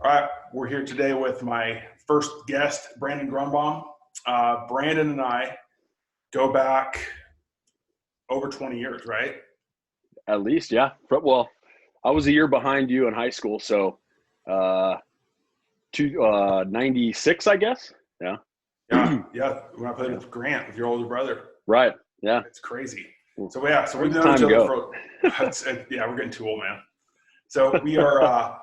All right, we're here today with my first guest, Brandon Grunbaum. Brandon and I go back over 20 years, right? At least, yeah. Well, I was a year behind you in high school, so uh, 96, I guess. Yeah. Yeah. When I played Yeah. with Grant, with your older brother, Right. Yeah. it's crazy. Well, So we've where'd the known each time other go? for. Yeah, we're getting too old, man. So we are.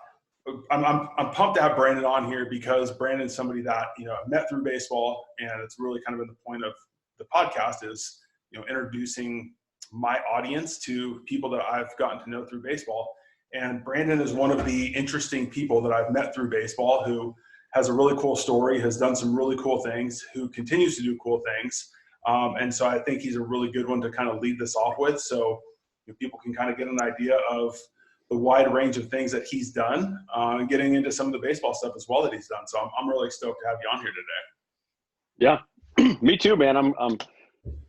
I'm pumped to have Brandon on here because Brandon's somebody that I've met through baseball, and it's really kind of been the point of the podcast is introducing my audience to people that I've gotten to know through baseball. And Brandon is one of the interesting people that I've met through baseball who has a really cool story, has done some really cool things, who continues to do cool things. And so I think he's a really good one to kind of lead this off with, so people can kind of get an idea of the wide range of things that he's done, and getting into some of the baseball stuff as well that he's done. So I'm really stoked to have you on here today. Yeah. Me too, man. I'm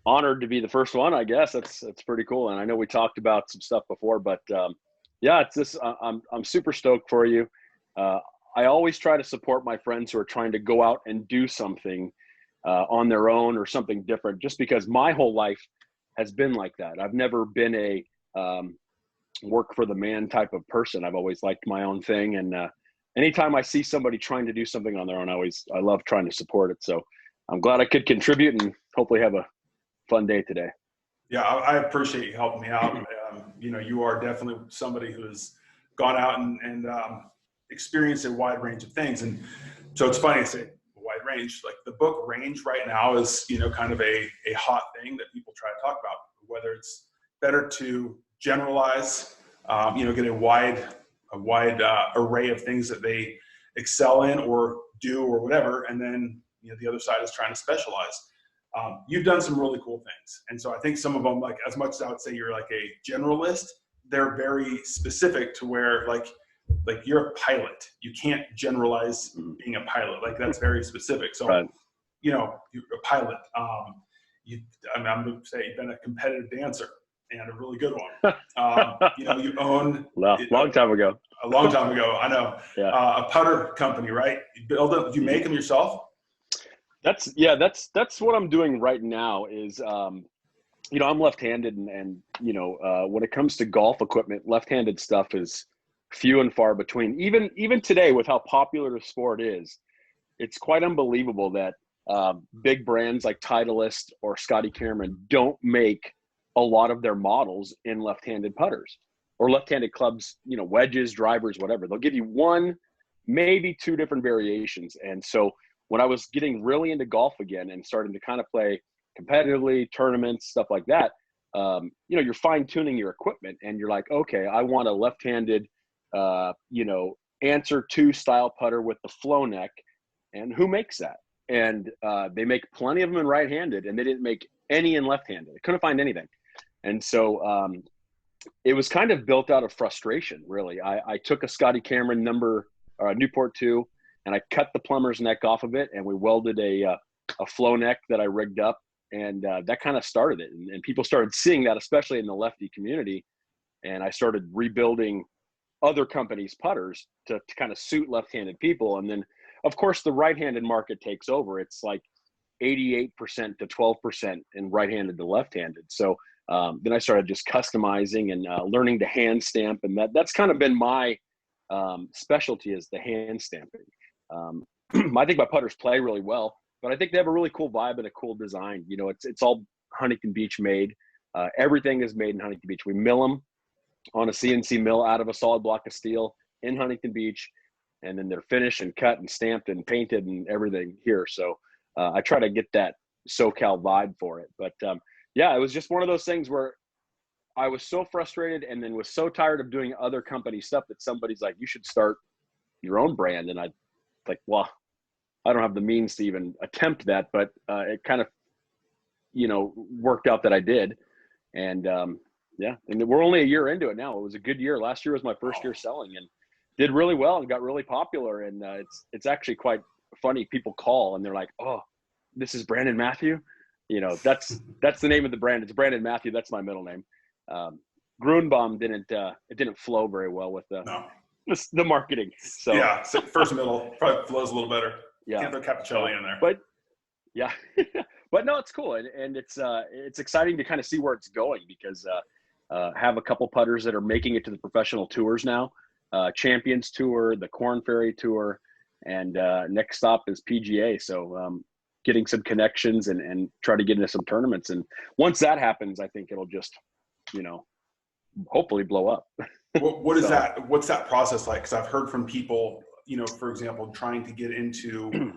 honored to be the first one. I guess that's pretty cool. And I know we talked about some stuff before, but yeah, it's this. I'm super stoked for you. I always try to support my friends who are trying to go out and do something on their own or something different, just because my whole life has been like that. I've never been a work for the man type of person. I've always liked my own thing. And anytime I see somebody trying to do something on their own, I love trying to support it. So I'm glad I could contribute and hopefully have a fun day today. Yeah, I appreciate you helping me out. You are definitely somebody who has gone out and experienced a wide range of things. And so it's funny to say a wide range. Like the book Range right now is, kind of a hot thing that people try to talk about, whether it's better to generalize, get a wide array of things that they excel in or do or whatever. And then, the other side is trying to specialize. You've done some really cool things. And so I think some of them, like as much as I would say you're like a generalist, they're very specific to where like you're a pilot. You can't generalize being a pilot. Like that's very specific. So, Right. You're a pilot. I'm going to say you've been a competitive dancer and a really good one. You own long time ago. A long time ago, I know. Yeah. A putter company, right? You build them. You make them yourself. That's what I'm doing right now is, I'm left-handed and when it comes to golf equipment, left-handed stuff is few and far between. Even today with how popular the sport is, it's quite unbelievable that big brands like Titleist or Scotty Cameron don't make a lot of their models in left-handed putters or left-handed clubs, wedges, drivers, whatever. They'll give you one, maybe two different variations. And so when I was getting really into golf again and starting to kind of play competitively, tournaments, stuff like that, you're fine tuning your equipment and you're like, okay, I want a left-handed, answer two style putter with the flow neck. And who makes that? And they make plenty of them in right-handed, and they didn't make any in left-handed. I couldn't find anything. And so it was kind of built out of frustration, really. I took a Scotty Cameron Newport 2, and I cut the plumber's neck off of it, and we welded a flow neck that I rigged up, and that kind of started it. And people started seeing that, especially in the lefty community, and I started rebuilding other companies' putters to kind of suit left-handed people. And then, of course, the right-handed market takes over. It's like 88% to 12% in right-handed to left-handed. So then I started just customizing and learning to hand stamp, and that's kind of been my specialty is the hand stamping. I think my putters play really well, but I think they have a really cool vibe and a cool design. It's all Huntington Beach made. Everything is made in Huntington Beach. We mill them on a CNC mill out of a solid block of steel in Huntington Beach, and then they're finished and cut and stamped and painted and everything here. So I try to get that SoCal vibe for it. But yeah, it was just one of those things where I was so frustrated and then was so tired of doing other company stuff that somebody's like, you should start your own brand. And I like, well, I don't have the means to even attempt that, but it kind of, worked out that I did. And yeah, and we're only a year into it now. It was a good year. Last year was my first year selling and did really well and got really popular. And it's actually quite funny. People call and they're like, oh, this is Brandon Matthew. That's the name of the brand. It's Brandon Matthew. That's my middle name. Grunbaum didn't flow very well with the the marketing. So yeah, so first middle probably flows a little better. yeah, Can't throw Cappuccilli in there. but yeah, but no, it's cool, and it's exciting to kind of see where it's going because have a couple putters that are making it to the professional tours now, Champions Tour, the Corn Ferry Tour, and next stop is PGA. So getting some connections and try to get into some tournaments, and once that happens, I think it'll just hopefully blow up. What is that? What's that process like? Because I've heard from people, for example, trying to get into,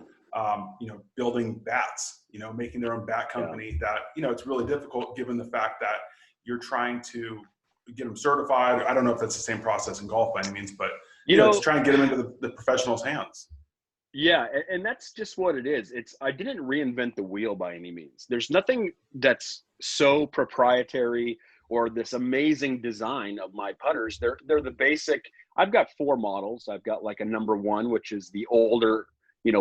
building bats, making their own bat company. That it's really difficult given the fact that you're trying to get them certified. I don't know if that's the same process in golf by any means, but it's trying to get them into the professionals' hands. Yeah, and that's just what it is. I didn't reinvent the wheel by any means. There's nothing that's so proprietary or this amazing design of my putters. They're the basic. I've got 4 models. I've got like a number 1, which is the older,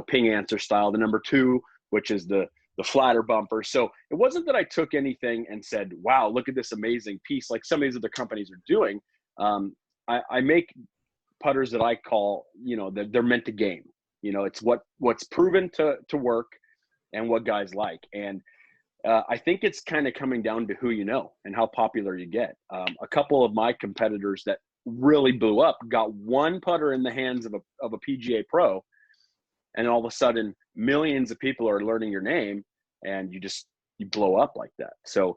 ping answer style. The number 2, which is the flatter bumper. So it wasn't that I took anything and said, wow, look at this amazing piece like some of these other companies are doing. I make putters that I call, that they're meant to game. It's what's proven to work and what guys like. And I think it's kind of coming down to who you know and how popular you get. A couple of my competitors that really blew up got one putter in the hands of a PGA pro, and all of a sudden millions of people are learning your name, and you blow up like that. So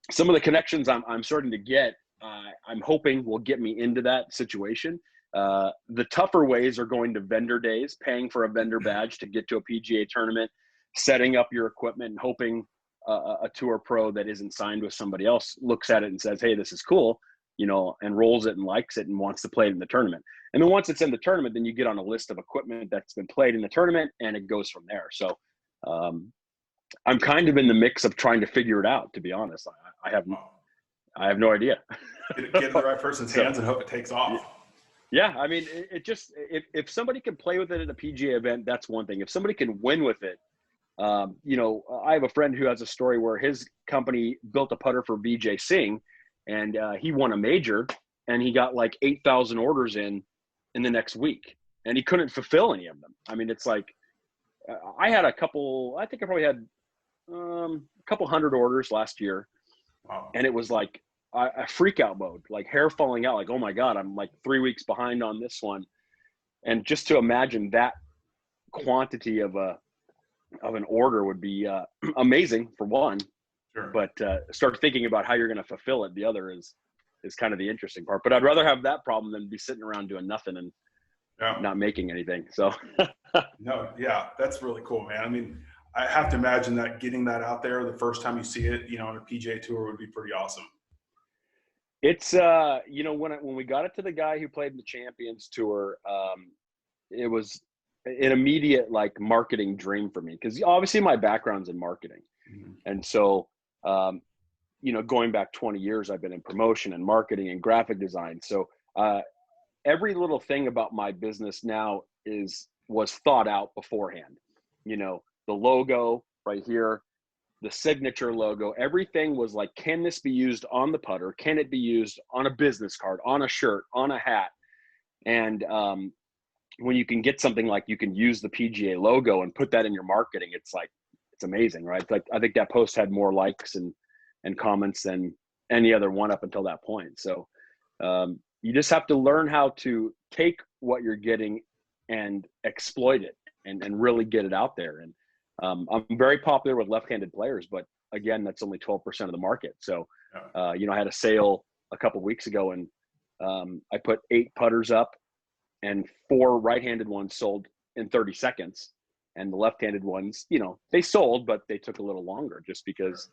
some of the connections I'm starting to get, I'm hoping will get me into that situation. The tougher ways are going to vendor days, paying for a vendor badge to get to a PGA tournament, setting up your equipment and hoping a tour pro that isn't signed with somebody else looks at it and says, hey, this is cool, and rolls it and likes it and wants to play it in the tournament. And then once it's in the tournament, then you get on a list of equipment that's been played in the tournament, and it goes from there. So I'm kind of in the mix of trying to figure it out, to be honest. I have no idea. Get it in the right person's hands and hope it takes off. Yeah, I mean, it just if somebody can play with it at a PGA event, that's one thing. If somebody can win with it, I have a friend who has a story where his company built a putter for Vijay Singh, and he won a major, and he got like 8,000 orders in the next week, and he couldn't fulfill any of them. I mean, it's like I had I think I probably had a couple hundred orders last year. Wow. And it was like a freak out mode, like hair falling out, like, oh my God, I'm like 3 weeks behind on this one. And just to imagine that quantity of an order would be amazing for one. Sure. But start thinking about how you're going to fulfill it. The other is kind of the interesting part. But I'd rather have that problem than be sitting around doing nothing and not making anything. So no, yeah, that's really cool, man. I mean, I have to imagine that getting that out there the first time you see it, on a PGA tour would be pretty awesome. It's when we got it to the guy who played in the Champions Tour, it was an immediate like marketing dream for me, because obviously my background's in marketing. Mm-hmm. And so going back 20 years, I've been in promotion and marketing and graphic design. So every little thing about my business now was thought out beforehand. The logo right here, the signature logo, everything was like, can this be used on the putter? Can it be used on a business card, on a shirt, on a hat? And when you can get something like you can use the PGA logo and put that in your marketing, it's amazing, right? It's like, I think that post had more likes and comments than any other one up until that point. So you just have to learn how to take what you're getting and exploit it and really get it out there. And I'm very popular with left-handed players, but again, that's only 12% of the market. So, I had a sale a couple of weeks ago, and I put 8 putters up, and 4 right-handed ones sold in 30 seconds. And the left-handed ones, they sold, but they took a little longer just because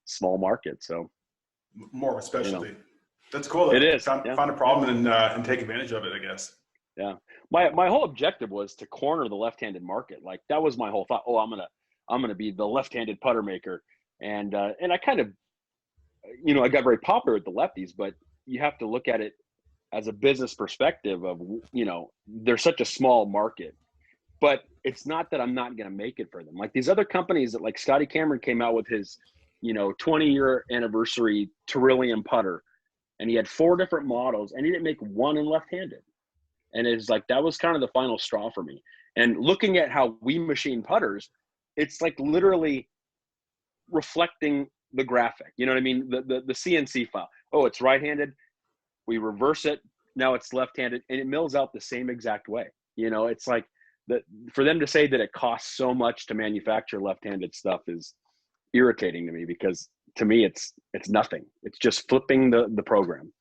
small market. So more of a specialty. That's cool. It is. Find a problem and take advantage of it, I guess. Yeah. My whole objective was to corner the left-handed market. Like, that was my whole thought. Oh, I'm gonna be the left-handed putter maker. And I kind of, I got very popular with the lefties, but you have to look at it as a business perspective of, there's such a small market. But it's not that I'm not going to make it for them. Like these other companies that, like Scotty Cameron came out with his, 20-year anniversary Terillium putter, and he had 4 different models, and he didn't make one in left-handed. And it's like, that was kind of the final straw for me. And looking at how we machine putters, it's like literally reflecting the graphic. You know what I mean? The CNC file. Oh, it's right-handed. We reverse it. Now it's left-handed, and it mills out the same exact way. You know, it's like for them to say that it costs so much to manufacture left-handed stuff is irritating to me, because to me it's nothing. It's just flipping the program.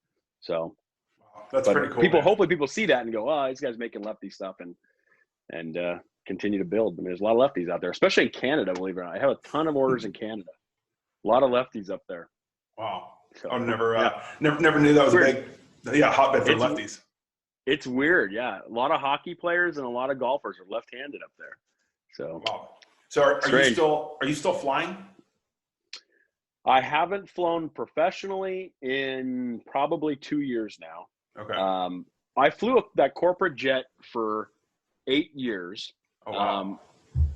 So that's pretty cool. Hopefully people see that and go, oh, these guys making lefty stuff, and continue to build. I mean, there's a lot of lefties out there, especially in Canada, believe it or not. I have a ton of orders in Canada. A lot of lefties up there. Wow. So, I never knew that was weird. a big hotbed for lefties. It's weird. Yeah. A lot of hockey players and a lot of golfers are left-handed up there. So, wow. So are you still flying? I haven't flown professionally in probably 2 years now. Okay. I flew that corporate jet for 8 years. Oh, wow.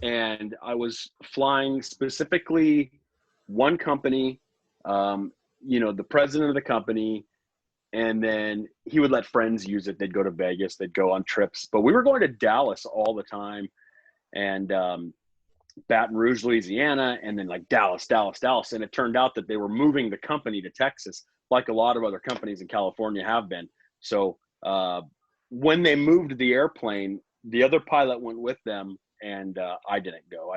And I was flying specifically one company, the president of the company, and then he would let friends use it. They'd go to Vegas, they'd go on trips, but we were going to Dallas all the time, and Baton Rouge, Louisiana, and then like Dallas. And it turned out that they were moving the company to Texas, like a lot of other companies in California have been. So when they moved the airplane, the other pilot went with them, and I didn't go.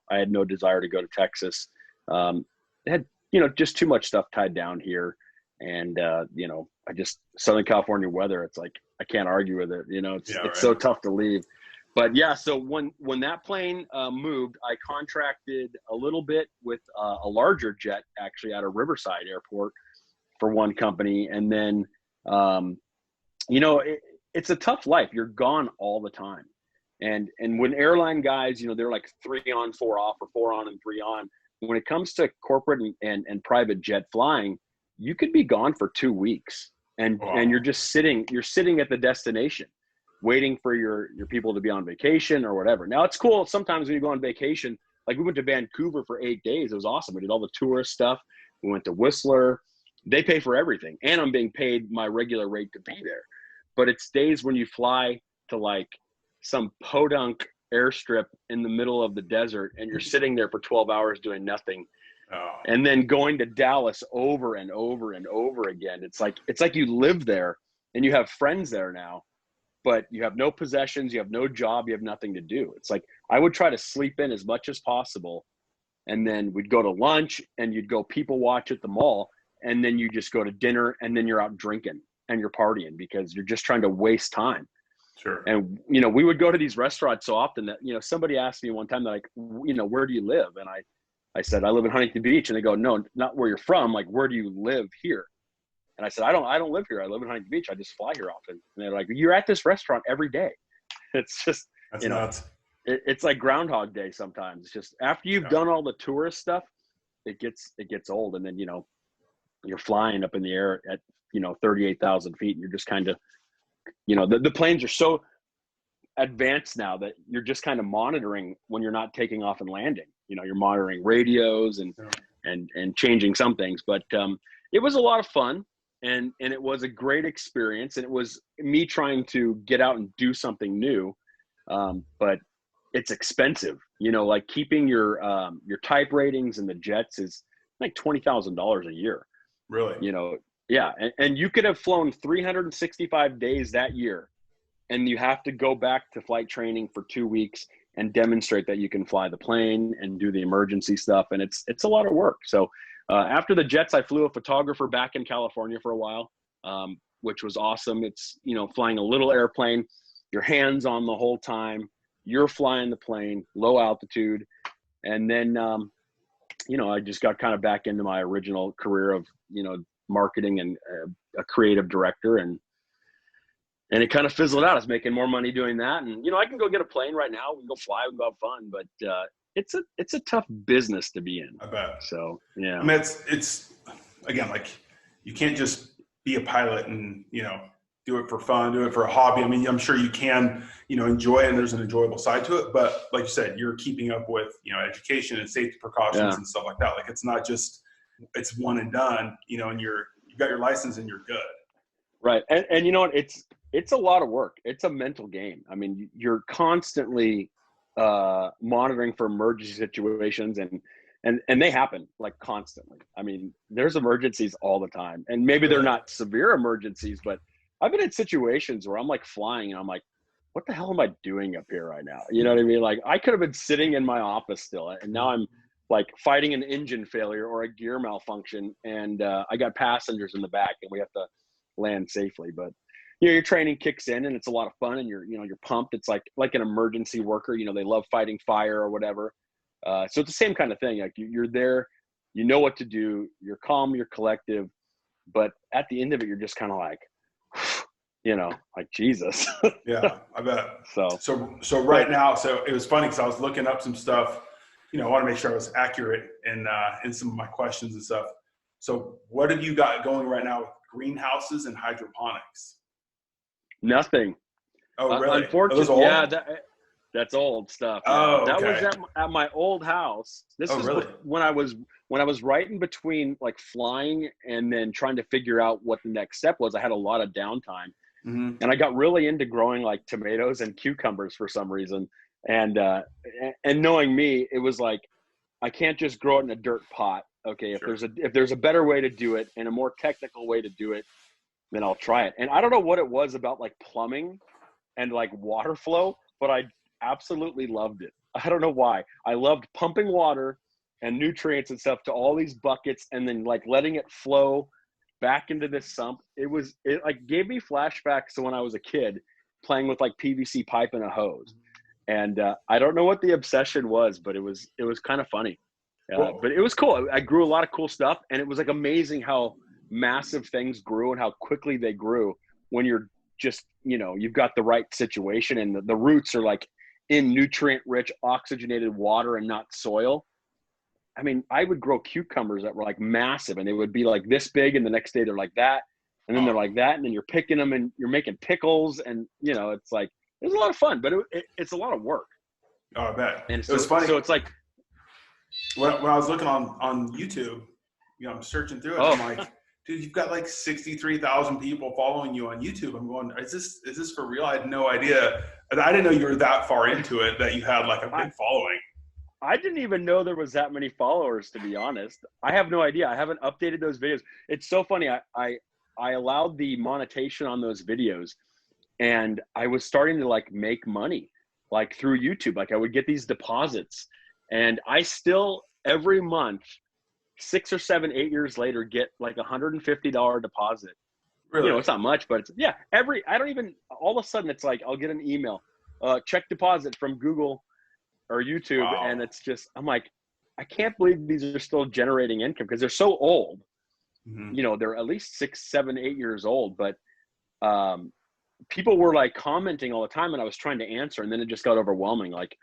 I had no desire to go to Texas. It had, just too much stuff tied down here. And, Southern California weather, it's like, I can't argue with it. It's so tough to leave. But yeah, so when that plane moved, I contracted a little bit with a larger jet, actually, out of Riverside Airport for one company. And then, it's a tough life. You're gone all the time. And when airline guys, they're like 3 on, 4 off, or 4 on and 3 on. When it comes to corporate and private jet flying, you could be gone for 2 weeks, and you're just sitting at the destination waiting for your people to be on vacation or whatever. Now it's cool sometimes when you go on vacation, like we went to Vancouver for 8 days. It was awesome. We did all the tourist stuff. We went to Whistler. They pay for everything, and I'm being paid my regular rate to be there. But it's days when you fly to like some podunk airstrip in the middle of the desert, and you're sitting there for 12 hours doing nothing. Oh. And then going to Dallas over and over and over again. It's like you live there and you have friends there now, but you have no possessions, you have no job, you have nothing to do. It's like I would try to sleep in as much as possible, and then we'd go to lunch and you'd go people watch at the mall, and then you just go to dinner, and then you're out drinking and you're partying because you're just trying to waste time. Sure. And, we would go to these restaurants so often that, somebody asked me one time, like, where do you live? And I said, I live in Huntington Beach. And they go, no, not where you're from. Like, where do you live here? And I said, I don't live here. I live in Huntington Beach. I just fly here often. And they're like, you're at this restaurant every day. It's just, that's nuts. It's like Groundhog Day sometimes. It's just after you've done all the tourist stuff, it gets old. And then, you're flying up in the air at, 38,000 feet, and you're just kind of, the planes are so advanced now that you're just kind of monitoring when you're not taking off and landing. You're monitoring radios and changing some things. But it was a lot of fun, and it was a great experience. And it was me trying to get out and do something new. But it's expensive, like keeping your type ratings in the jets is like $20,000 a year. Really? Yeah. And you could have flown 365 days that year, and you have to go back to flight training for 2 weeks and demonstrate that you can fly the plane and do the emergency stuff. And it's a lot of work. So after the jets, I flew a photographer back in California for a while, which was awesome. It's, flying a little airplane, your hands on the whole time, you're flying the plane, low altitude. And then, I just got kind of back into my original career of, marketing and a creative director, and it kind of fizzled out. I was making more money doing that, and I can go get a plane right now. We can go fly, we can go have fun, but it's a tough business to be in. I bet. So yeah. I mean, it's again, like, you can't just be a pilot and do it for fun, do it for a hobby. I mean, I'm sure you can enjoy it, and there's an enjoyable side to it. But like you said, you're keeping up with education and safety precautions and stuff like that. Like, it's not just it's one and done, and you've got your license and you're good. Right. And you know what? It's it's a lot of work. It's a mental game. I mean, you're constantly monitoring for emergency situations, and they happen like constantly. I mean, there's emergencies all the time, and maybe they're not severe emergencies, but I've been in situations where I'm like flying and I'm like, what the hell am I doing up here right now? You know what I mean? Like, I could have been sitting in my office still, and now I'm like fighting an engine failure or a gear malfunction, and I got passengers in the back, and we have to land safely. But your training kicks in, and it's a lot of fun, and you're pumped. It's like an emergency worker. They love fighting fire or whatever. So it's the same kind of thing. Like, you're there, you know what to do. You're calm, you're collective, but at the end of it, you're just kind of like, like, Jesus. Yeah, I bet. So right now, so it was funny because I was looking up some stuff. I want to make sure I was accurate in some of my questions and stuff. So what have you got going right now with greenhouses and hydroponics? Nothing. Oh, really? Unfortunately, yeah, that's old stuff. Yeah. Oh, that okay. was at my old house. This was really? when I was right in between like flying and then trying to figure out what the next step was. I had a lot of downtime, and I got really into growing like tomatoes and cucumbers for some reason. And knowing me, it was like, I can't just grow it in a dirt pot. Okay, if there's a better way to do it and a more technical way to do it, then I'll try it. And I don't know what it was about like plumbing and like water flow, but I absolutely loved it. I don't know why. I loved pumping water and nutrients and stuff to all these buckets and then like letting it flow back into this sump. It like gave me flashbacks to when I was a kid playing with like PVC pipe and a hose. And I don't know what the obsession was, but it was kind of funny. But it was cool. I grew a lot of cool stuff, and it was like amazing how massive things grew and how quickly they grew when you're just, you've got the right situation, and the roots are like in nutrient rich oxygenated water and not soil. I mean, I would grow cucumbers that were like massive, and they would be like this big, and the next day they're like that, and then they're like that, and then you're picking them and you're making pickles, and it's like, it was a lot of fun, but it's a lot of work. Oh, I bet. And it was funny. So it's like, when I was looking on YouTube, I'm searching through it. I'm like, dude, you've got like 63,000 people following you on YouTube. I'm going, is this for real? I had no idea. I didn't know you were that far into it, that you had like a big following. I didn't even know there was that many followers, to be honest. I have no idea. I haven't updated those videos. It's so funny. I allowed the monetization on those videos, and I was starting to like make money like through YouTube. Like, I would get these deposits, and I still every month, 6 or 7, 8 years later, get like $150 deposit. Really? It's not much, but all of a sudden it's like, I'll get an email, check deposit from Google or YouTube. Wow. And it's just, I'm like, I can't believe these are still generating income because they're so old. They're at least 6, 7, 8 years old, but people were like commenting all the time, and I was trying to answer, and then it just got overwhelming. Like,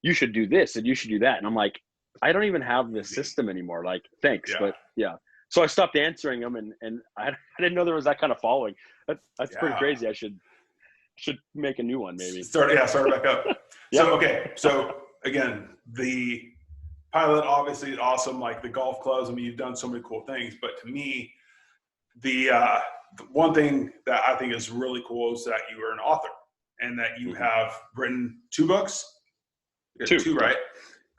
you should do this and you should do that. And I'm like, I don't even have this system anymore. Like, thanks. Yeah. But yeah. So I stopped answering them, and I didn't know there was that kind of following. That's pretty crazy. I should make a new one maybe. Start back up. Yep. So, okay. So again, the pilot obviously is awesome. Like the golf clubs, I mean, you've done so many cool things, but to me, the one thing that I think is really cool is that you are an author and that you have written 2 books. Two, right?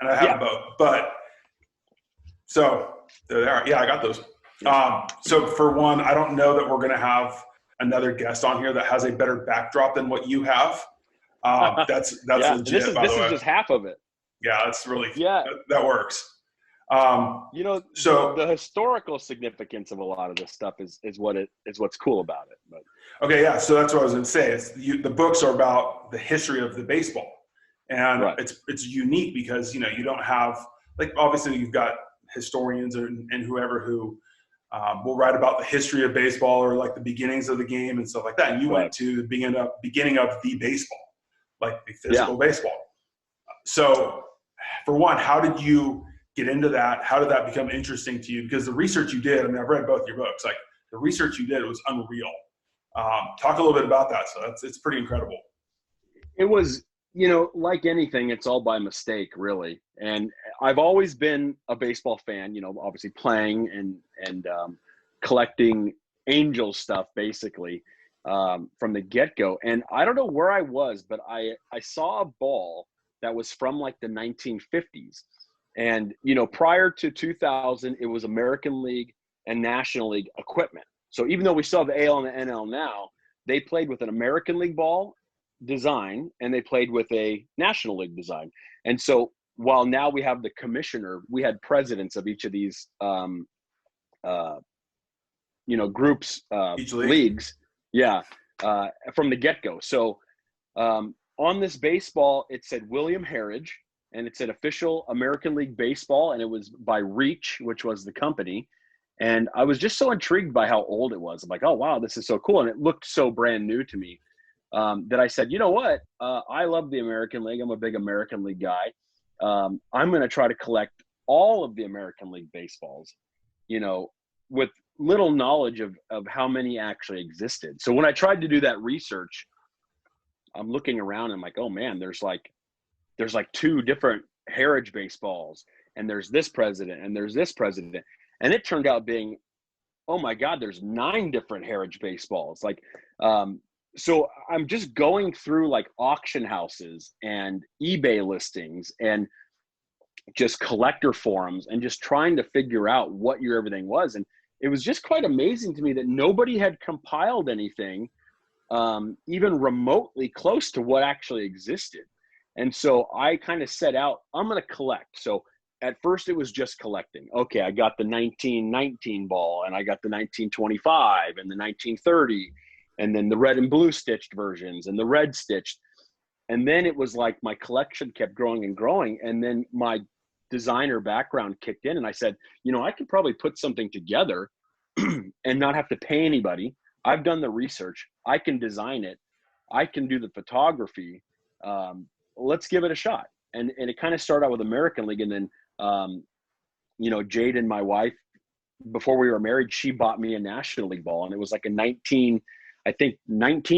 And I have both. But so there they are. Yeah, I got those. So for one, I don't know that we're going to have another guest on here that has a better backdrop than what you have. That's legit. This is just half of it. Yeah, that's really that works. So the historical significance of a lot of this stuff is what's cool about it. But okay, yeah. So that's what I was going to say. The books are about the history of the baseball, and it's unique because you don't have, like, obviously you've got historians and whoever who will write about the history of baseball or like the beginnings of the game and stuff like that. And you went to the beginning of the baseball, like the physical baseball. So for one, how did you get into that? How did that become interesting to you? Because the research you did, I mean, I've read both your books, like the research you did was unreal. Talk a little bit about that. So it's pretty incredible. It was, like anything, it's all by mistake, really. And I've always been a baseball fan, obviously playing and collecting Angels stuff, basically. from the get-go. And I don't know where I was, but I saw a ball that was from like the 1950s. And, you know, prior to 2000, it was American League and National League equipment. So even though we still have the AL and the NL now, they played with an American League ball design and they played with a National League design. And so while now we have the commissioner, we had presidents of each of these, you know, groups, Each league. leagues. Yeah. From the get-go. So on this baseball, it said William Harridge, and it said official American League Baseball, and it was by Reach, which was the company. And I was just so intrigued by how old it was. I'm like, oh, wow, this is so cool. And it looked so brand new to me that I said, you know what? I love the American League. I'm a big American League guy. I'm going to try to collect all of the American League baseballs, you know, with little knowledge of how many actually existed. So when I tried to do that research, I'm looking around and I'm like, oh man, there's like 2 different Heritage baseballs, and there's this president and there's this president. And it turned out being, oh my God, there's 9 different Heritage baseballs. Like, so I'm just going through like auction houses and eBay listings and just collector forums and just trying to figure out what year everything was. And it was just quite amazing to me that nobody had compiled anything even remotely close to what actually existed. And so I kind of set out, I'm going to collect. So at first it was just collecting. Okay, I got the 1919 ball, and I got the 1925 and the 1930, and then the red and blue stitched versions and the red stitched. And then it was like my collection kept growing and growing. And then my designer background kicked in, and I said, you know, I could probably put something together and not have to pay anybody. I've done the research. I can design it. I can do the photography. Let's give it a shot. And it kind of started out with American League. And then, you know, Jade and my wife, before we were married, she bought me a National League ball, and it was like a 19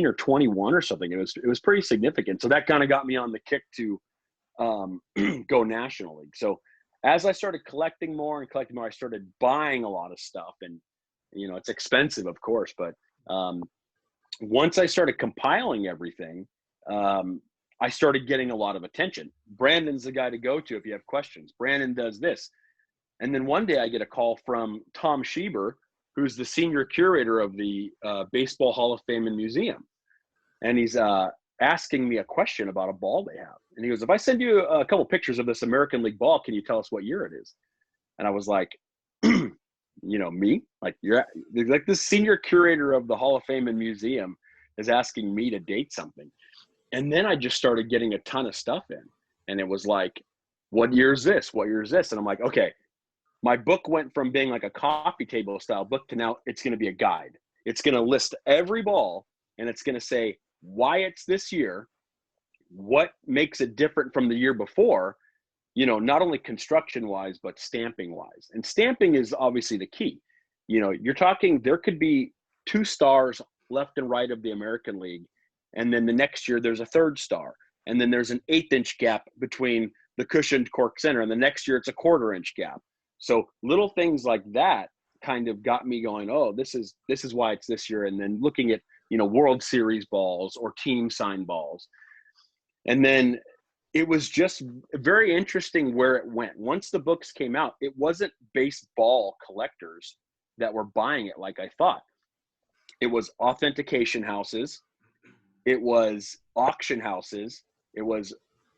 or 21 or something. It was pretty significant. So that kind of got me on the kick to go National League. So as I started collecting more, I started buying a lot of stuff. And, you know, it's expensive, of course, but once I started compiling everything, I started getting a lot of attention. Brandon's the guy to go to if you have questions. Brandon does this. And then one day I get a call from Tom Schieber, who's the senior curator of the Baseball Hall of Fame and Museum. And he's asking me a question about a ball they have. And he goes, if I send you a couple pictures of this American League ball, can you tell us what year it is? And I was like, you know, me? Like, you're like the senior curator of the Hall of Fame and Museum is asking me to date something. And then I just started getting a ton of stuff in. And it was like, what year is this? What year is this? And I'm like, okay, my book went from being like a coffee table style book to now it's going to be a guide. It's going to list every ball, and it's going to say why it's this year, what makes it different from the year before, you know, not only construction wise, but stamping wise. And stamping is obviously the key. You know, you're talking, there could be 2 stars left and right of the American League. And then the next year there's a 3rd star. And then there's an 1/8 inch gap between the cushioned cork center. And the next year it's a 1/4 inch gap. So little things like that kind of got me going, oh, this is why it's this year. And then looking at, you know, World Series balls or team sign balls. And then it was just very interesting where it went. Once the books came out, it wasn't baseball collectors that were buying it like I thought. It was authentication houses. It was auction houses. It was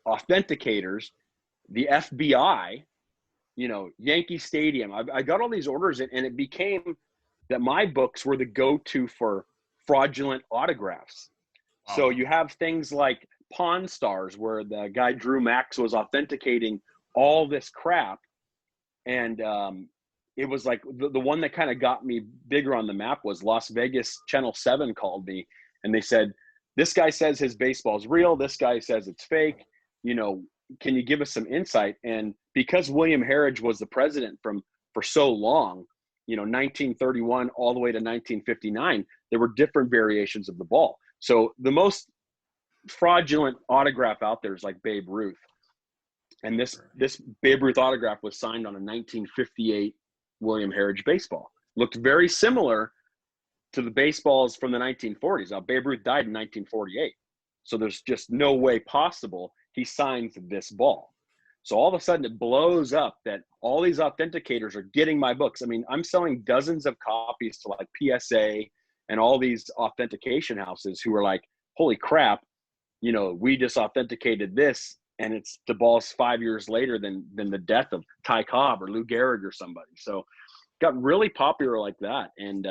authenticators, the FBI, you know, Yankee Stadium. I got all these orders in, and it became that my books were the go-to for fraudulent autographs. Wow. So you have things like Pawn Stars, where the guy Drew Max was authenticating all this crap. And it was like the one that kind of got me bigger on the map was Las Vegas. Channel 7 called me, and they said, this guy says his baseball's real. This guy says it's fake. You know, can you give us some insight? And because William Harridge was the president for so long, you know, 1931 all the way to 1959, there were different variations of the ball. So the most fraudulent autograph out there is like Babe Ruth. And this Babe Ruth autograph was signed on a 1958 William Harridge baseball. Looked very similar, to the baseballs from the 1940s. Now, Babe Ruth died in 1948. So there's just no way possible he signs this ball. So all of a sudden it blows up that all these authenticators are getting my books. I mean, I'm selling dozens of copies to like PSA and all these authentication houses who are like, holy crap, you know, we just authenticated this, and it's the ball's 5 years later than the death of Ty Cobb or Lou Gehrig or somebody. So got really popular like that. And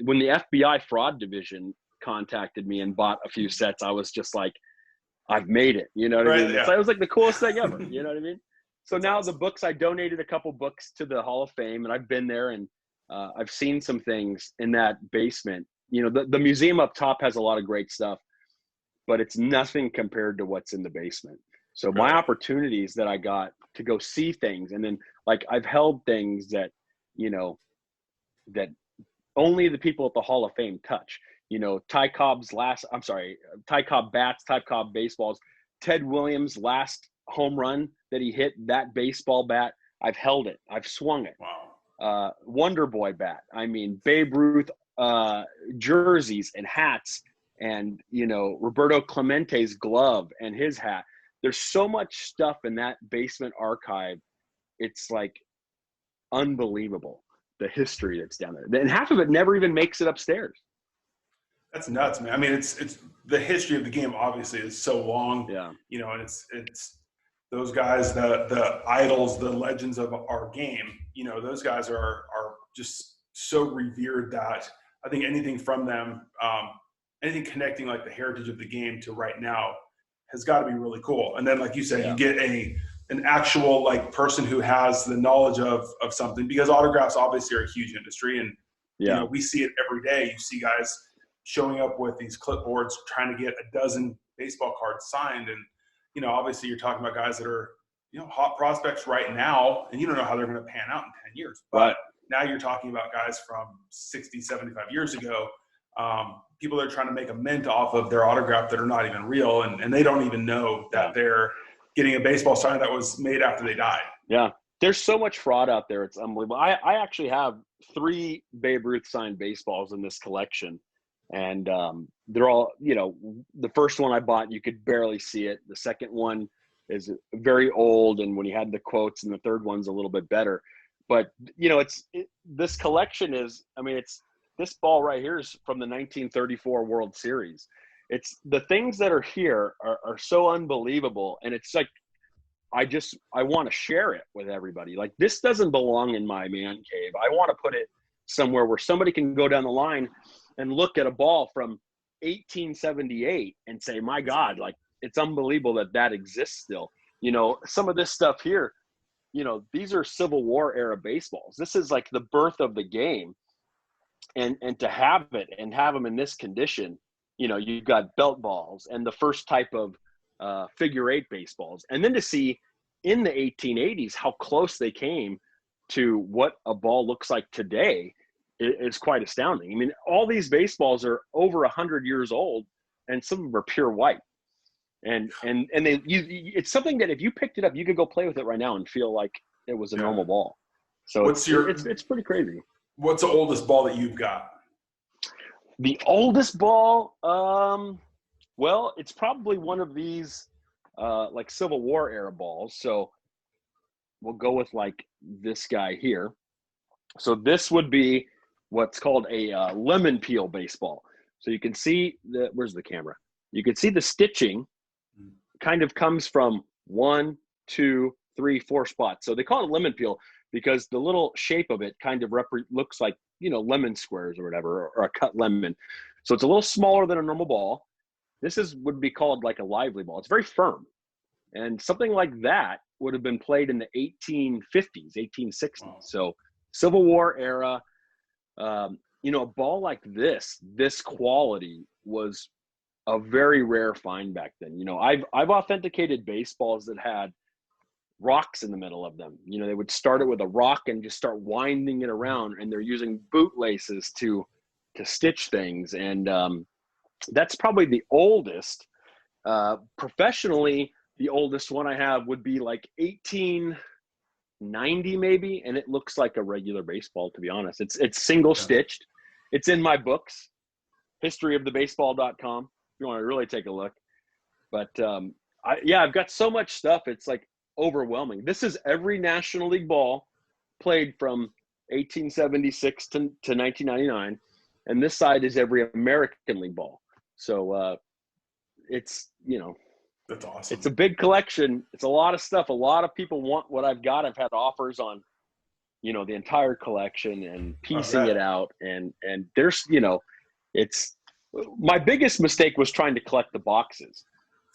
when the FBI fraud division contacted me and bought a few sets, I was just like, I've made it. You know what I mean? Yeah. It was like the coolest thing ever. You know what I mean? So That's now awesome. the books, I donated a couple books to the Hall of Fame, and I've been there, and I've seen some things in that basement. You know, the museum up top has a lot of great stuff, but it's nothing compared to what's in the basement. So my Right. opportunities that I got to go see things, and then like I've held things that, you know, that only the people at the Hall of Fame touch. You know, Ty Cobb bats, Ty Cobb baseballs, Ted Williams' last home run that he hit, that baseball bat, I've held it. I've swung it. Wow. Wonder Boy bat. I mean, Babe Ruth jerseys and hats, and, you know, Roberto Clemente's glove and his hat. There's so much stuff in that basement archive. It's like unbelievable, the history that's down there. And half of it never even makes it upstairs. That's nuts, man. I mean, it's the history of the game obviously is so long, Yeah. you know, and it's those guys, the idols, the legends of our game, you know, those guys are just so revered that I think anything from them, anything connecting like the heritage of the game to right now has got to be really cool. And then, like you said, you get an actual like person who has the knowledge of something, because autographs obviously are a huge industry, and you know, we see it every day. You see guys showing up with these clipboards trying to get a dozen baseball cards signed, and you know, obviously you're talking about guys that are, you know, hot prospects right now, and you don't know how they're going to pan out in 10 years. But now you're talking about guys from 60, 75 years ago, people that are trying to make a mint off of their autograph that are not even real, and they don't even know that they're getting a baseball sign that was made after they died. Yeah. There's so much fraud out there. It's unbelievable. I actually have 3 Babe Ruth signed baseballs in this collection. And they're all, you know, the first one I bought, you could barely see it. The second one is very old, and when he had the quotes, and the third one's a little bit better. But, you know, this collection is, I mean, this ball right here is from the 1934 World Series. It's the things that are here are so unbelievable. And it's like, I want to share it with everybody. Like, this doesn't belong in my man cave. I want to put it somewhere where somebody can go down the line and look at a ball from 1878 and say, my God, like, it's unbelievable that exists still. You know, some of this stuff here, you know, these are Civil War era baseballs. This is like the birth of the game. And to have it and have them in this condition, you know, you've got belt balls and the first type of figure 8 baseballs. And then to see in the 1880s how close they came to what a ball looks like today is quite astounding. I mean, all these baseballs are over 100 years old, and some of them are pure white. And it's something that if you picked it up, you could go play with it right now and feel like it was a normal ball. So it's pretty crazy. What's the oldest ball that you've got? The oldest ball, well, it's probably one of these like Civil War era balls. So we'll go with like this guy here. So this would be what's called a lemon peel baseball. So you can see where's the camera? You can see the stitching kind of comes from 1, 2, 3, 4 spots. So they call it lemon peel because the little shape of it kind of looks like, you know, lemon squares or whatever, or a cut lemon. So it's a little smaller than a normal ball. This would be called like a lively ball. It's very firm. And something like that would have been played in the 1850s, 1860s. Wow. So Civil War era, you know, a ball like this quality was a very rare find back then. You know, I've authenticated baseballs that had rocks in the middle of them. You know, they would start it with a rock and just start winding it around, and they're using bootlaces to stitch things. And that's probably the oldest. Professionally, the oldest one I have would be like 1890 maybe, and it looks like a regular baseball, to be honest. It's single stitched. It's in my books, historyofthebaseball.com, if you want to really take a look. But I've got so much stuff. It's like overwhelming. This is every National League ball played from 1876 to 1999. And this side is every American League ball. So it's, That's awesome. It's a big collection. It's a lot of stuff. A lot of people want what I've got. I've had offers on, the entire collection and piecing it out. And there's, it's my biggest mistake was trying to collect the boxes.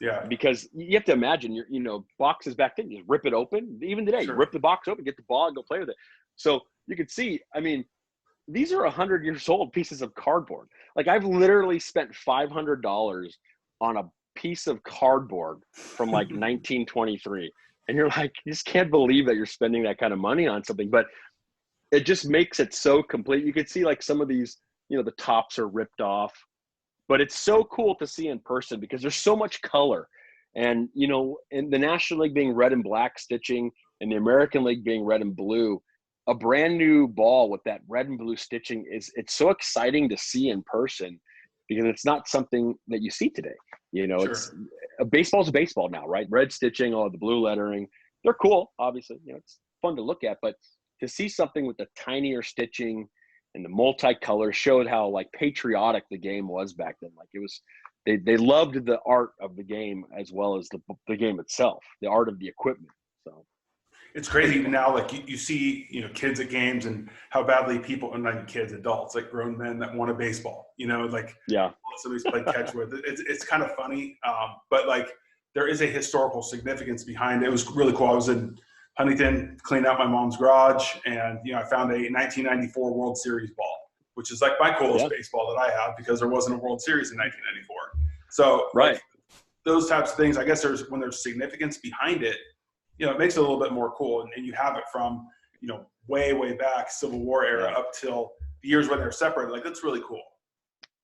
Yeah. Because you have to imagine, boxes back then, you rip it open. Even today, Sure. You rip the box open, get the ball, and go play with it. So you can see, these are 100 years old pieces of cardboard. Like I've literally spent $500 on a piece of cardboard from like 1923. And you're like, you just can't believe that you're spending that kind of money on something, but it just makes it so complete. You could see like some of these, the tops are ripped off, but it's so cool to see in person because there's so much color. And, in the National League being red and black stitching and the American League being red and blue, a brand new ball with that red and blue stitching it's so exciting to see in person because it's not something that you see today. Sure. It's a baseball's a baseball now, right? Red stitching, the blue lettering, they're cool. Obviously, it's fun to look at, but to see something with the tinier stitching and the multicolor showed how like patriotic the game was back then. Like it was, they loved the art of the game as well as the game itself, the art of the equipment. So it's crazy even now. Like you see, kids at games and how badly people, and not kids, adults, like grown men that want a baseball, somebody's played catch with it. It's kind of funny. But like there is a historical significance behind it. It was really cool. I was in Huntington, cleaned out my mom's garage, and I found a 1994 World Series ball, which is like my coolest baseball that I have because there wasn't a World Series in 1994. So right, those types of things, I guess when there's significance behind it, it makes it a little bit more cool. And you have it from, way, way back, Civil War era up till the years when they're separated. Like, that's really cool.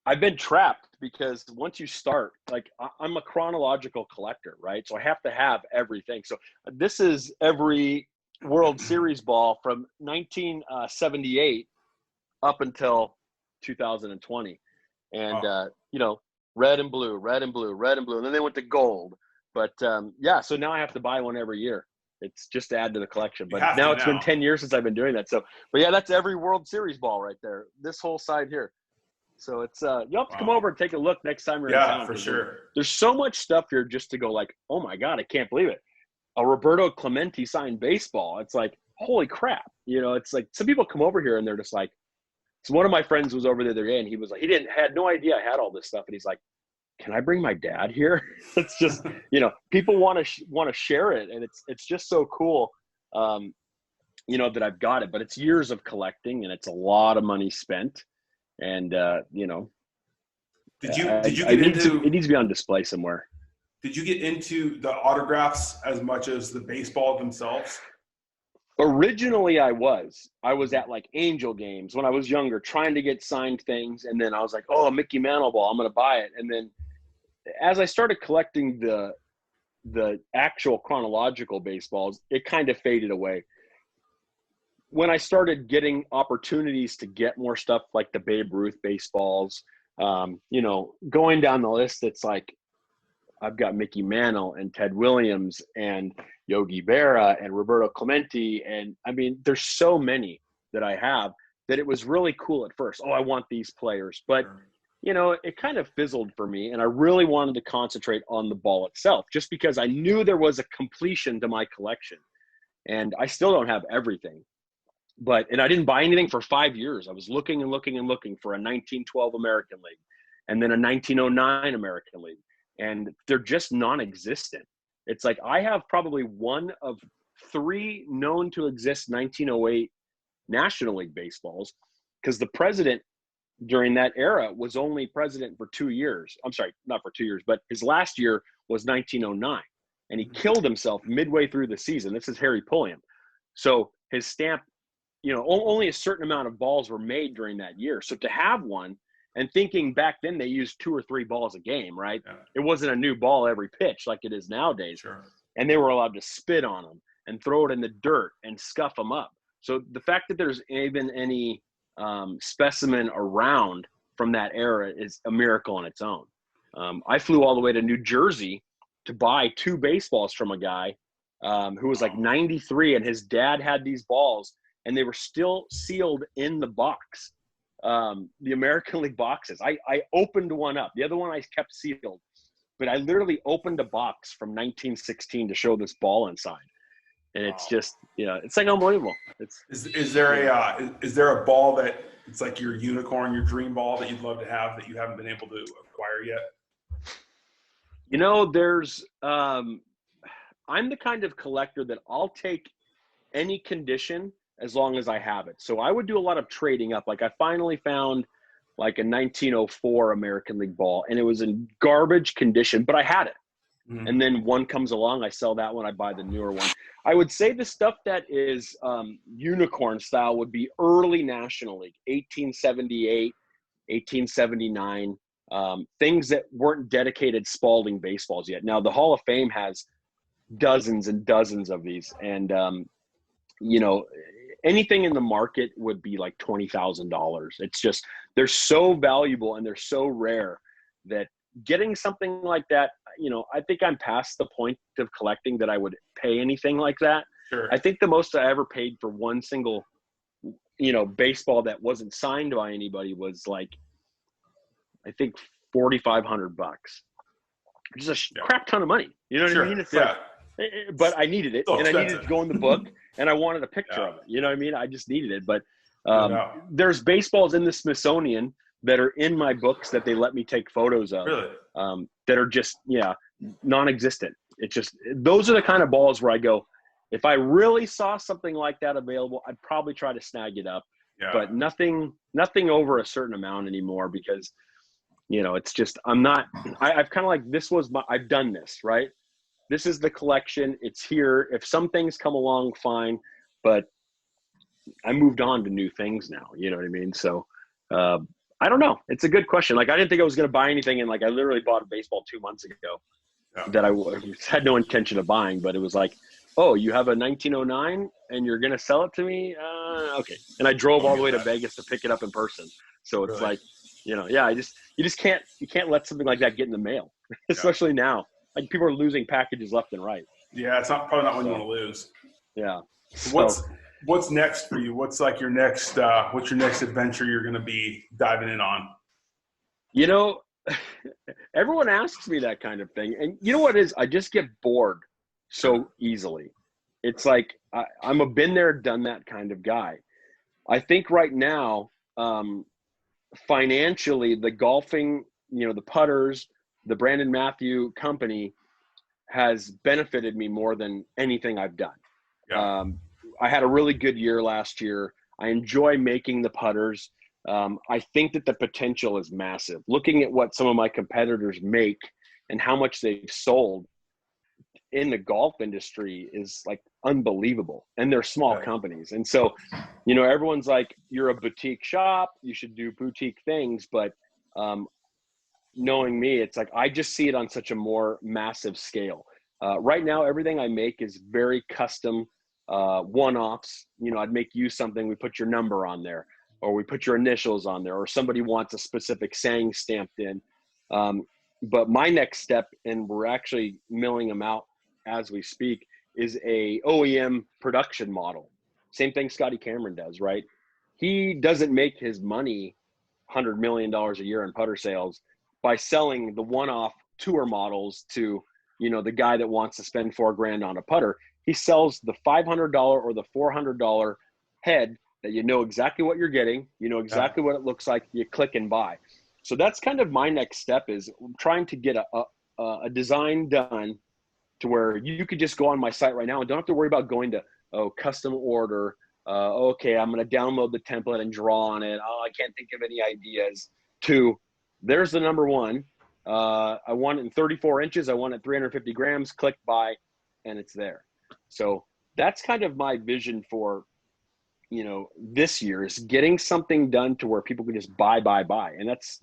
I've been trapped because once you start, like I'm a chronological collector, right? So I have to have everything. So this is every World Series ball from 1978 up until 2020. And, red and blue, red and blue, red and blue. And then they went to gold. But so now I have to buy one every year. It's just to add to the collection. But now it's been 10 years since I've been doing that. So, but that's every World Series ball right there. This whole side here. So it's you'll have to come over and take a look next time you're in town. Yeah, for sure. There's so much stuff here just to go like, oh my God, I can't believe it. A Roberto Clemente signed baseball. It's like, holy crap. It's like some people come over here and they're just like, so one of my friends was over the other day and he was like, had no idea I had all this stuff. And he's like, can I bring my dad here? It's just, people want to share it. And it's just so cool, that I've got it, but it's years of collecting and it's a lot of money spent. And, did you get it needs to be on display somewhere. Did you get into the autographs as much as the baseball themselves? Originally I was at like Angel games when I was younger, trying to get signed things. And then I was like, oh, a Mickey Mantle ball, I'm going to buy it. And then as I started collecting the actual chronological baseballs, it kind of faded away. When I started getting opportunities to get more stuff like the Babe Ruth baseballs, going down the list, it's like I've got Mickey Mantle and Ted Williams and Yogi Berra and Roberto Clemente. And there's so many that I have that it was really cool at first. Oh, I want these players. But, it kind of fizzled for me. And I really wanted to concentrate on the ball itself just because I knew there was a completion to my collection. And I still don't have everything. And I didn't buy anything for 5 years. I was looking and looking and looking for a 1912 American League and then a 1909 American League. And they're just non-existent. It's like I have probably one of three known to exist 1908 National League baseballs because the president during that era was only president for 2 years. I'm sorry, not for 2 years, but his last year was 1909. And he killed himself midway through the season. This is Harry Pulliam. So his stamp, only a certain amount of balls were made during that year. So to have one, and thinking back then they used 2 or 3 balls a game, right? Yeah. It wasn't a new ball every pitch like it is nowadays. Sure. And they were allowed to spit on them and throw it in the dirt and scuff them up. So the fact that there's even any specimen around from that era is a miracle on its own. I flew all the way to New Jersey to buy 2 baseballs from a guy who was like 93, and his dad had these balls, and they were still sealed in the box, the American League boxes. I opened one up. The other one I kept sealed, but I literally opened a box from 1916 to show this ball inside. And it's just, it's like unbelievable. Is there a ball that it's like your unicorn, your dream ball that you'd love to have that you haven't been able to acquire yet? There's I'm the kind of collector that I'll take any condition as long as I have it. So I would do a lot of trading up. Like I finally found like a 1904 American League ball, and it was in garbage condition, but I had it. Mm-hmm. And then one comes along, I sell that one, I buy the newer one. I would say the stuff that is unicorn style would be early National League, 1878, 1879, things that weren't dedicated Spalding baseballs yet. Now, the Hall of Fame has dozens and dozens of these, and, anything in the market would be like $20,000. It's just, they're so valuable and they're so rare that getting something like that, I think I'm past the point of collecting that I would pay anything like that. Sure. I think the most I ever paid for one single, baseball that wasn't signed by anybody was like, I think $4,500, which is a crap ton of money. You know what I mean? It's like, but I needed it, and I needed it to go in the book, and I wanted a picture of it. You know what I mean? I just needed it. But there's baseballs in the Smithsonian that are in my books that they let me take photos of, really? That are just, non-existent. It's just, those are the kind of balls where I go, if I really saw something like that available, I'd probably try to snag it up, but nothing over a certain amount anymore, because, it's just, I've kind of like, I've done this, right? This is the collection. It's here. If some things come along, fine, but I moved on to new things now. You know what I mean? So, I don't know. It's a good question. Like, I didn't think I was going to buy anything. And like, I literally bought a baseball 2 months ago that I had no intention of buying, but it was like, oh, you have a 1909 and you're going to sell it to me? Okay. And I drove all the way to Vegas to pick it up in person. So it's like, you just can't let something like that get in the mail, especially now. Like, people are losing packages left and right. Yeah. It's probably not one you want to lose. Yeah. What's next for you? What's like your next adventure you're going to be diving in on? Everyone asks me that kind of thing. And you know what it is? I just get bored so easily. It's like, I'm a been there, done that kind of guy. I think right now, financially, the golfing, the putters, the Brandon Matthew company has benefited me more than anything I've done. Yeah. I had a really good year last year. I enjoy making the putters. I think that the potential is massive. Looking at what some of my competitors make and how much they've sold in the golf industry is like unbelievable. And they're small companies. And so, everyone's like, you're a boutique shop, you should do boutique things. But knowing me, it's like, I just see it on such a more massive scale. Right now, everything I make is very custom, one-offs. I'd make you something, we put your number on there, or we put your initials on there, or somebody wants a specific saying stamped in. But my next step, and we're actually milling them out as we speak, is a OEM production model. Same thing Scotty Cameron does, right? He doesn't make his money $100 million a year in putter sales by selling the one-off tour models to, the guy that wants to spend $4,000 on a putter. He sells the $500 or the $400 head that exactly what you're getting, exactly what it looks like, you click and buy. So that's kind of my next step, is trying to get a design done to where you could just go on my site right now and don't have to worry about going to, custom order. Okay, I'm going to download the template and draw on it. I can't think of any ideas. There's the number one. I want it in 34 inches. I want it 350 grams, click buy, and it's there. So that's kind of my vision for, this year, is getting something done to where people can just buy. And that's,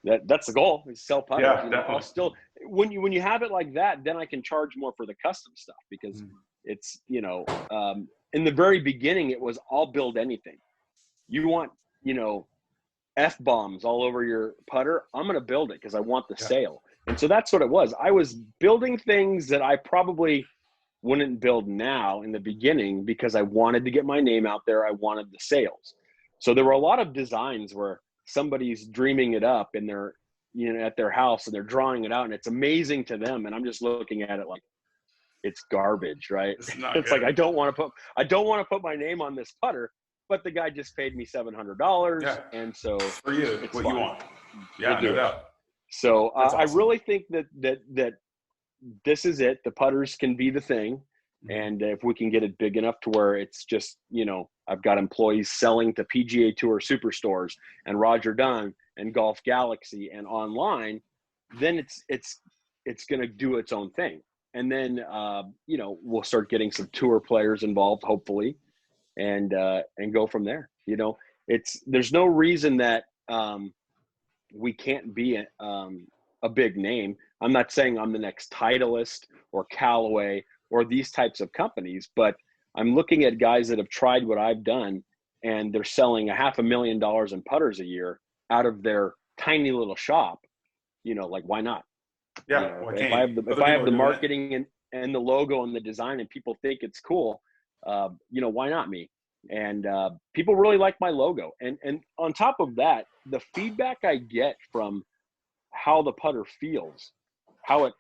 that's the goal, is sell putters. Yeah, I'll still, when you have it like that, then I can charge more for the custom stuff, because it's, in the very beginning, it was, I'll build anything. You want, F-bombs all over your putter. I'm going to build it because I want the sale. And so that's what it was. I was building things that I probably wouldn't build now in the beginning because I wanted to get my name out there. I wanted the sales. So there were a lot of designs where somebody's dreaming it up and they're, at their house and they're drawing it out and it's amazing to them. And I'm just looking at it like it's garbage, right? It's like, I don't want to put my name on this putter, but the guy just paid me $700. And so it's for you, it's what fine. you want. Yeah, no doubt. So awesome. I really think that this is it. The putters can be the thing. And if we can get it big enough to where it's just, I've got employees selling to PGA Tour superstores and Roger Dunn and Golf Galaxy and online, then it's going to do its own thing. And then, we'll start getting some tour players involved, hopefully, and go from there. There's no reason that we can't be a big name. I'm not saying I'm the next Titleist or Callaway or these types of companies, but I'm looking at guys that have tried what I've done and they're selling $500,000 in putters a year out of their tiny little shop. Like, why not? Yeah. If I have the marketing and the logo and the design and people think it's cool, why not me? And people really like my logo. And on top of that, the feedback I get from how the putter feels, how it,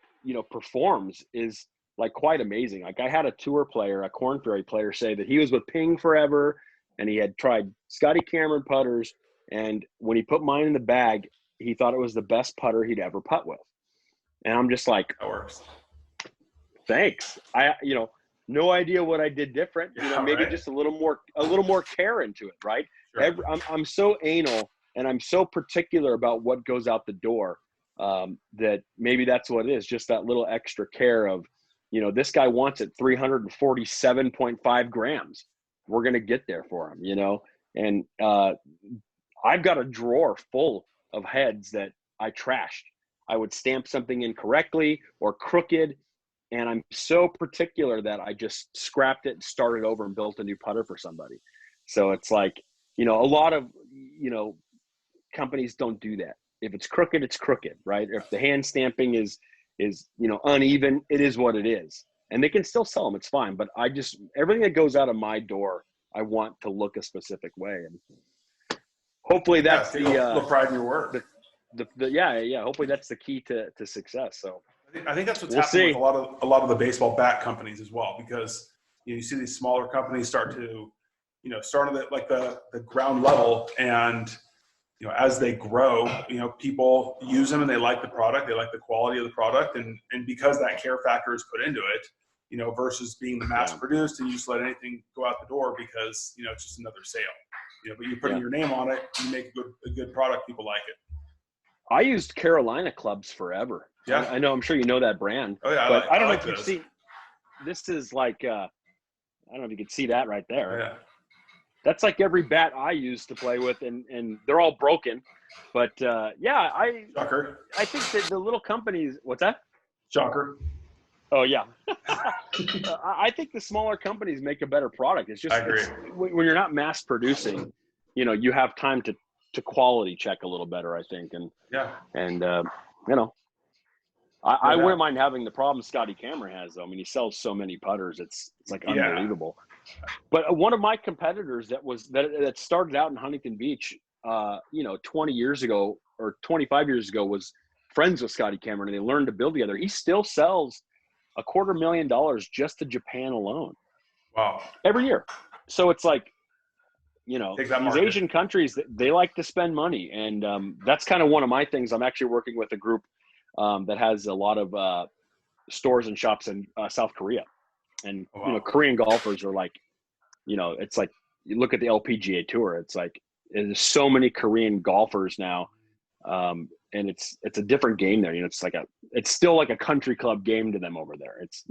performs is like quite amazing. Like I had a tour player, a Korn Ferry player, say that he was with Ping forever and he had tried Scotty Cameron putters. And when he put mine in the bag, he thought it was the best putter he'd ever putt with. And I'm just like, that works. Thanks. No idea what I did different. Maybe just a little more care into it, right? Sure. I'm so anal and I'm so particular about what goes out the door that maybe that's what it is. Just that little extra care of, this guy wants it 347.5 grams. We're going to get there for him, and I've got a drawer full of heads that I trashed. I would stamp something incorrectly or crooked. And I'm so particular that I just scrapped it and started over and built a new putter for somebody. So it's like, a lot of, companies don't do that. If it's crooked, it's crooked, right? If the hand stamping is uneven, it is what it is. And they can still sell them. It's fine. But everything that goes out of my door, I want to look a specific way. And hopefully that's the pride in your work. Hopefully that's the key to success. So I think that's what's happening with a lot of the baseball bat companies as well, because you see these smaller companies start to, start at the ground level, and as they grow, people use them and they like the product, they like the quality of the product, and because that care factor is put into it, versus being the mass produced and you just let anything go out the door because it's just another sale. But you're putting your name on it, you make a good product, people like it. I used Carolina clubs forever. Yeah, I know. I'm sure you know that brand. Oh yeah, but I don't know if you've seen. This is like I don't know if you can see that right there. Yeah, that's like every bat I used to play with, and they're all broken. But Shocker. I think that the little companies. What's that? Shocker. Oh yeah. I think the smaller companies make a better product. It's just I agree. When you're not mass producing, you have time to quality check a little better, I think. I wouldn't mind having the problem Scotty Cameron has, though. I mean, he sells so many putters; it's like unbelievable. But one of my competitors that started out in Huntington Beach, 20 years ago or 25 years ago, was friends with Scotty Cameron, and they learned to build together. He still sells $250,000 just to Japan alone. Wow! Every year. So it's like, these Asian countries, they like to spend money, and that's kind of one of my things. I'm actually working with a group that has a lot of stores and shops in South Korea, and Korean golfers are like, it's like you look at the LPGA Tour. It's like there's so many Korean golfers now, and it's a different game there. It's still like a country club game to them over there. It's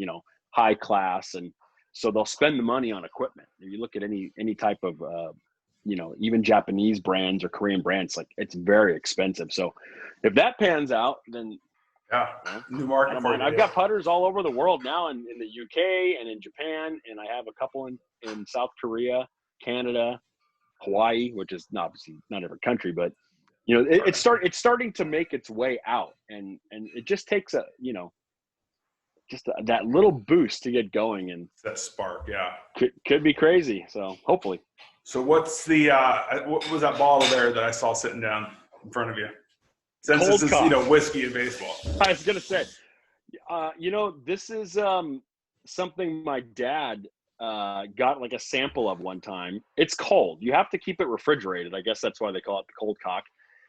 high class, and so they'll spend the money on equipment. If you look at any type of even Japanese brands or Korean brands, like it's very expensive. So if that pans out, then new market for you. I've got putters all over the world now, in the UK and in Japan, and I have a couple in South Korea, Canada, Hawaii, which is obviously not every country, but it's starting to make its way out, and it just takes that little boost to get going, and that spark. Yeah. Could be crazy. So hopefully. So what's the what was that bottle there that I saw sitting down in front of you? Since Cold this is cock. whiskey and baseball. I was gonna say, this is something my dad got like a sample of one time. It's cold. You have to keep it refrigerated. I guess that's why they call it the cold cock.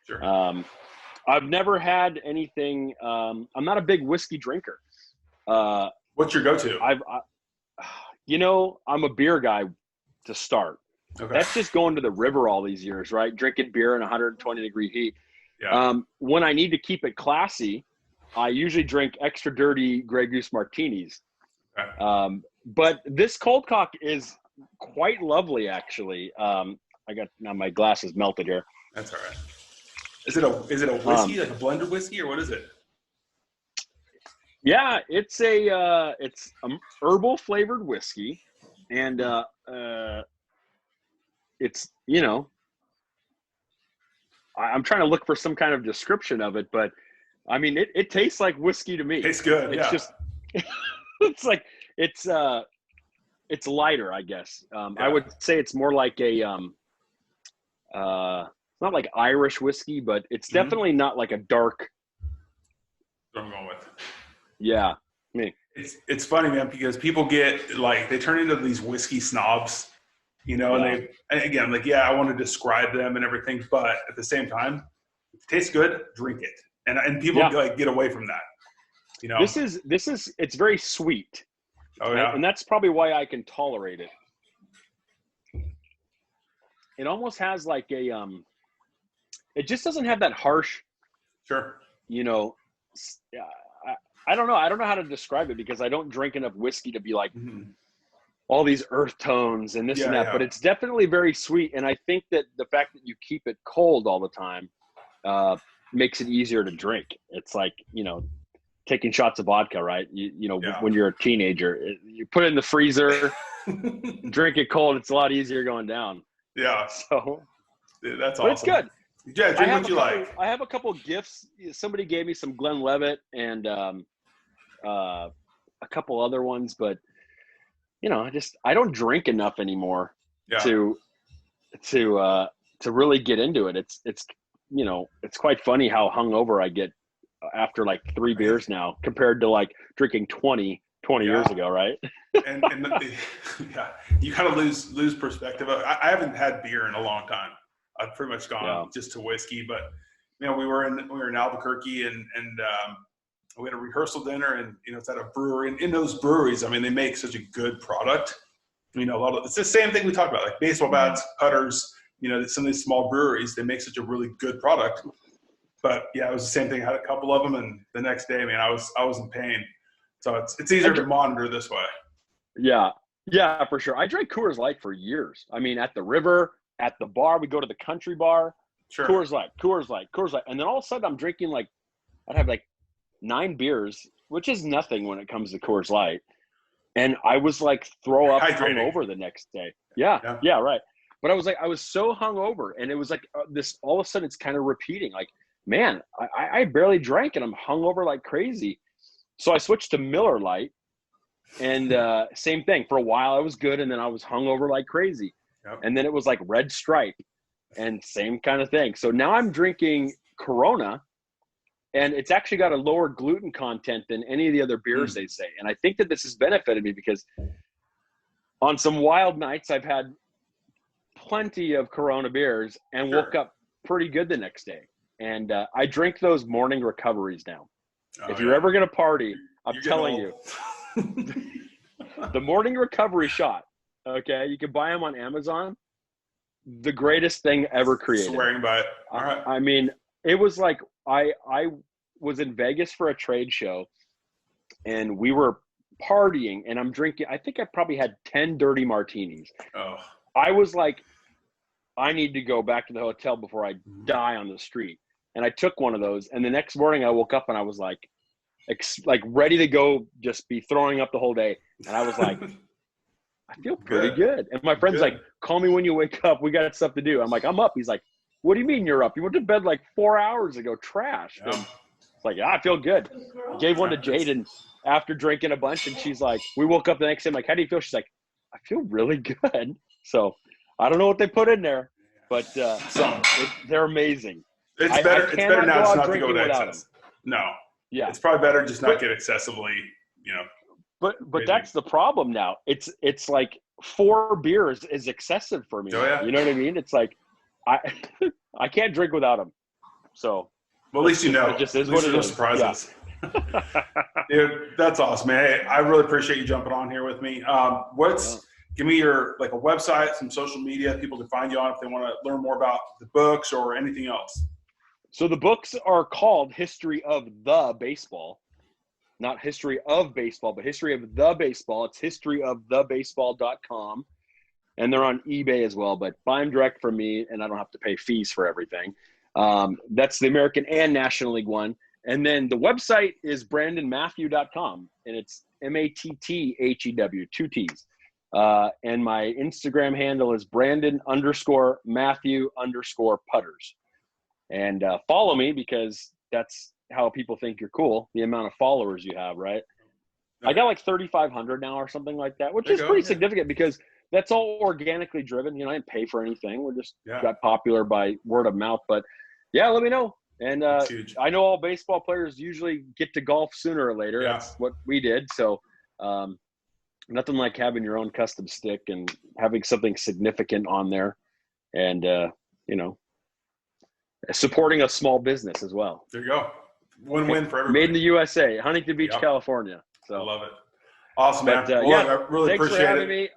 Sure. I've never had anything. I'm not a big whiskey drinker. What's your go-to? I'm a beer guy to start. Okay. That's just going to the river all these years, right? Drinking beer in 120-degree heat. Yeah. When I need to keep it classy, I usually drink extra dirty Grey Goose martinis. Okay. But this cold cock is quite lovely, actually. Now my glass is melted here. That's all right. Is it a whiskey, like a blended whiskey, or what is it? Yeah, it's a herbal flavored whiskey, and it's I'm trying to look for some kind of description of it, but I mean it tastes like whiskey to me. Tastes good. It's just it's like it's lighter, I guess. I would say it's more like a not like Irish whiskey, but it's definitely not like a dark. That's what I'm going with. Yeah, me. It's funny, man, because people get they turn into these whiskey snobs, and I want to describe them and everything, but at the same time, if it tastes good, drink it, and people get away from that. This is it's very sweet. Oh yeah, and that's probably why I can tolerate it. It almost has like a it just doesn't have that harsh. Sure. I don't know. I don't know how to describe it because I don't drink enough whiskey to be like all these earth tones and this and that. Yeah. But it's definitely very sweet, and I think that the fact that you keep it cold all the time makes it easier to drink. It's like taking shots of vodka, right? When you're a teenager, you put it in the freezer, drink it cold. It's a lot easier going down. Yeah. So that's awesome. But it's good. Yeah, drink what you like. I have a couple of gifts. Somebody gave me some Glenlivet and a couple other ones, but I don't drink enough anymore to really get into it. It's quite funny how hungover I get after like 3 beers now compared to like drinking 20 years ago, right? and you kind of lose perspective. I haven't had beer in a long time. I've pretty much gone just to whiskey, but we were in Albuquerque and we had a rehearsal dinner, and it's at a brewery, and in those breweries, I mean, they make such a good product. It's the same thing we talked about, like baseball bats, putters. Some of these small breweries, they make such a really good product. But it was the same thing. I had a couple of them, and the next day, I was in pain. So it's easier to monitor this way. Yeah, for sure. I drank Coors Light for years. I mean, at the river, at the bar, we go to the country bar. Sure. Coors Light. And then all of a sudden I'm drinking I'd have 9 beers, which is nothing when it comes to Coors Light. And I was throw up hungover the next day. Yeah, right. But I was so hungover, and it was this, all of a sudden it's kind of repeating. Man, I barely drank and I'm hungover like crazy. So I switched to Miller Lite, and same thing. For a while I was good, and then I was hungover like crazy. Yep. And then it was Red Stripe, and same kind of thing. So now I'm drinking Corona, and it's actually got a lower gluten content than any of the other beers they say. And I think that this has benefited me because on some wild nights I've had plenty of Corona beers and woke up pretty good the next day. And I drink those morning recoveries now. If you're ever going to party, I'm telling you, the morning recovery shot, okay, you can buy them on Amazon. The greatest thing ever created. Swearing by it. All right. I mean, it was I was in Vegas for a trade show, and we were partying, and I'm drinking. I think I probably had 10 dirty martinis. Oh. I was I need to go back to the hotel before I die on the street. And I took one of those, and the next morning I woke up and I was ready to go, just be throwing up the whole day. And I was I feel pretty good. And my friend's like, call me when you wake up. We got stuff to do. I'm like, I'm up. He's like, what do you mean you're up? You went to bed like 4 hours ago, trashed. Yeah. And it's like, I feel good. Gave one to Jaden after drinking a bunch. And she's like, we woke up the next day. I'm like, how do you feel? She's like, I feel really good. So I don't know what they put in there, but they're amazing. It's better. It's better now just not to go to excess. No. Yeah. It's probably better just not get excessively, But crazy. That's the problem now. It's like 4 beers is excessive for me. Oh, yeah. You know what I mean? It's like I can't drink without them. So well, at least you know. It just is what it is. Surprises. Dude, that's awesome, man. Hey, I really appreciate you jumping on here with me. Give me your a website, some social media people can find you on if they want to learn more about the books or anything else. So the books are called History of the Baseball. Not History of Baseball, but History of the Baseball. It's historyofthebaseball.com. And they're on eBay as well, but buy them direct from me, and I don't have to pay fees for everything. That's the American and National League one. And then the website is brandonmatthew.com, and it's MATTHEW, 2 T's. And my Instagram handle is Brandon_Matthew_putters. And follow me because that's how people think you're cool, the amount of followers you have, right? I got like 3,500 now or something like that, which is pretty significant because that's all organically driven. I didn't pay for anything. We just got popular by word of mouth. But, yeah, let me know. And I know all baseball players usually get to golf sooner or later. Yeah. That's what we did. So nothing like having your own custom stick and having something significant on there and, supporting a small business as well. There you go. Win-win for everybody. Made in the USA, Huntington Beach, California. So I love it. Awesome, man. I really thanks appreciate for having me.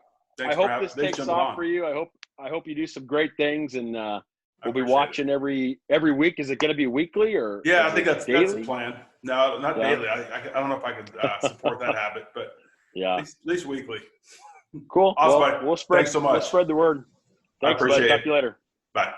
I hope this takes off for you. I hope you do some great things, and we'll be watching every week. Is it going to be weekly or? Yeah, I think that's the plan. No, not daily. I don't know if I could support that habit, but at least weekly. Cool. Awesome, well, we'll spread. Thanks so much. We'll spread the word. Thanks, I appreciate it. Talk to you later. Bye.